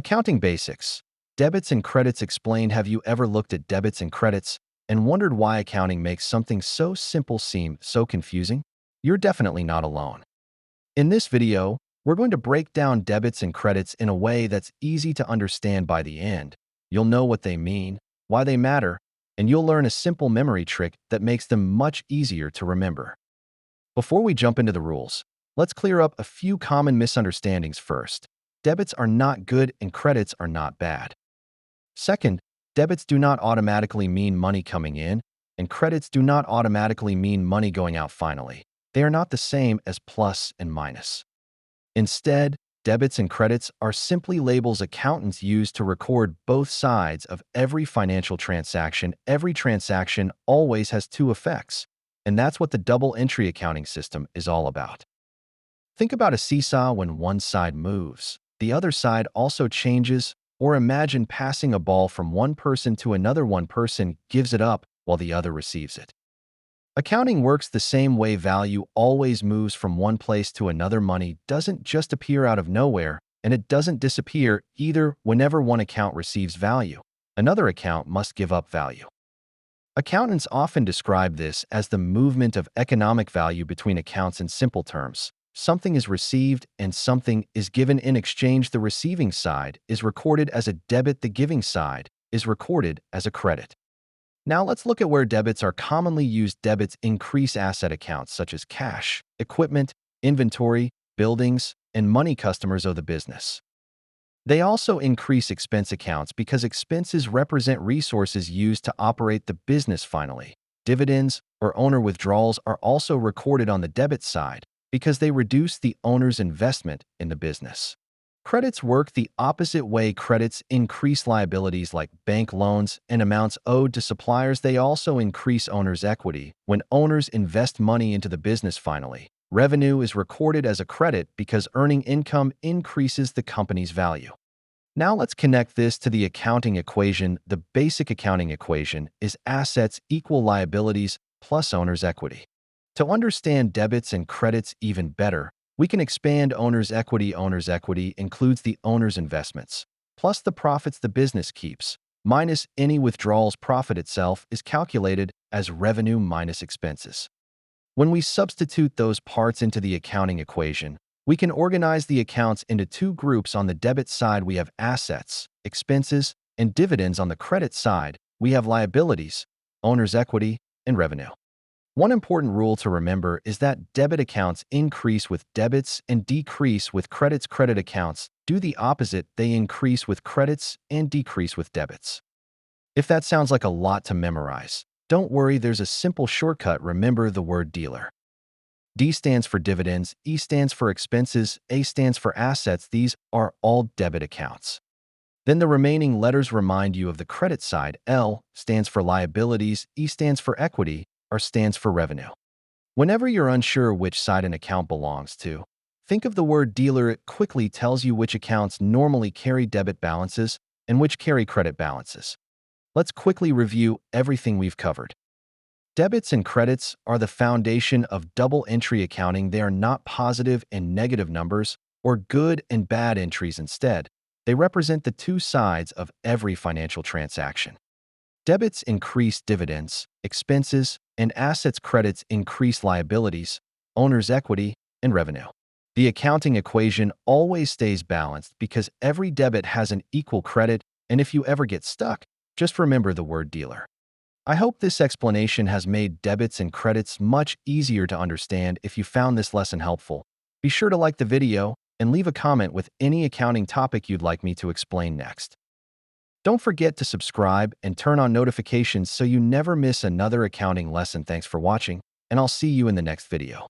Accounting basics. Debits and credits explained. Have you ever looked at debits and credits and wondered why accounting makes something so simple seem so confusing? You're definitely not alone. In this video, we're going to break down debits and credits in a way that's easy to understand. By the end, you'll know what they mean, why they matter, and you'll learn a simple memory trick that makes them much easier to remember. Before we jump into the rules, let's clear up a few common misunderstandings first. Debits are not good and credits are not bad. Second, debits do not automatically mean money coming in, and credits do not automatically mean money going out finally. They are not the same as plus and minus. Instead, debits and credits are simply labels accountants use to record both sides of every financial transaction. Every transaction always has two effects, and that's what the double entry accounting system is all about. Think about a seesaw. When one side moves, the other side also changes. Or imagine passing a ball from one person to another. One person gives it up while the other receives it. Accounting works the same way. Value always moves from one place to another. Money doesn't just appear out of nowhere, and it doesn't disappear either. Whenever one account receives value, another account must give up value. Accountants often describe this as the movement of economic value between accounts. In simple terms, something is received and something is given in exchange. The receiving side is recorded as a debit. The giving side is recorded as a credit. Now let's look at where debits are commonly used. Debits increase asset accounts such as cash, equipment, inventory, buildings, and money customers owe the business. They also increase expense accounts because expenses represent resources used to operate the business. Finally, dividends or owner withdrawals are also recorded on the debit side because they reduce the owner's investment in the business. Credits work the opposite way. Credits increase liabilities like bank loans and amounts owed to suppliers. They also increase owners' equity when owners invest money into the business. Finally, revenue is recorded as a credit because earning income increases the company's value. Now let's connect this to the accounting equation. The basic accounting equation is assets equal liabilities plus owner's equity. To understand debits and credits even better, we can expand owner's equity. Owner's equity includes the owner's investments, plus the profits the business keeps, minus any withdrawals. Profit itself is calculated as revenue minus expenses. When we substitute those parts into the accounting equation, we can organize the accounts into two groups. On the debit side, we have assets, expenses, and dividends. On the credit side, we have liabilities, owner's equity, and revenue. One important rule to remember is that debit accounts increase with debits and decrease with credits. Credit accounts do the opposite. They increase with credits and decrease with debits. If that sounds like a lot to memorize, don't worry, there's a simple shortcut. Remember the word dealer. D stands for dividends, E stands for expenses, A stands for assets. These are all debit accounts. Then the remaining letters remind you of the credit side. L stands for liabilities, E stands for equity, R stands for revenue. Whenever you're unsure which side an account belongs to, think of the word dealer. It quickly tells you which accounts normally carry debit balances and which carry credit balances. Let's quickly review everything we've covered. Debits and credits are the foundation of double entry accounting. They are not positive and negative numbers or good and bad entries. Instead, they represent the two sides of every financial transaction. Debits increase dividends, expenses, and assets. Credits increase liabilities, owner's equity, and revenue. The accounting equation always stays balanced because every debit has an equal credit, and if you ever get stuck, just remember the word dealer. I hope this explanation has made debits and credits much easier to understand. If you found this lesson helpful, be sure to like the video and leave a comment with any accounting topic you'd like me to explain next. Don't forget to subscribe and turn on notifications so you never miss another accounting lesson. Thanks for watching, and I'll see you in the next video.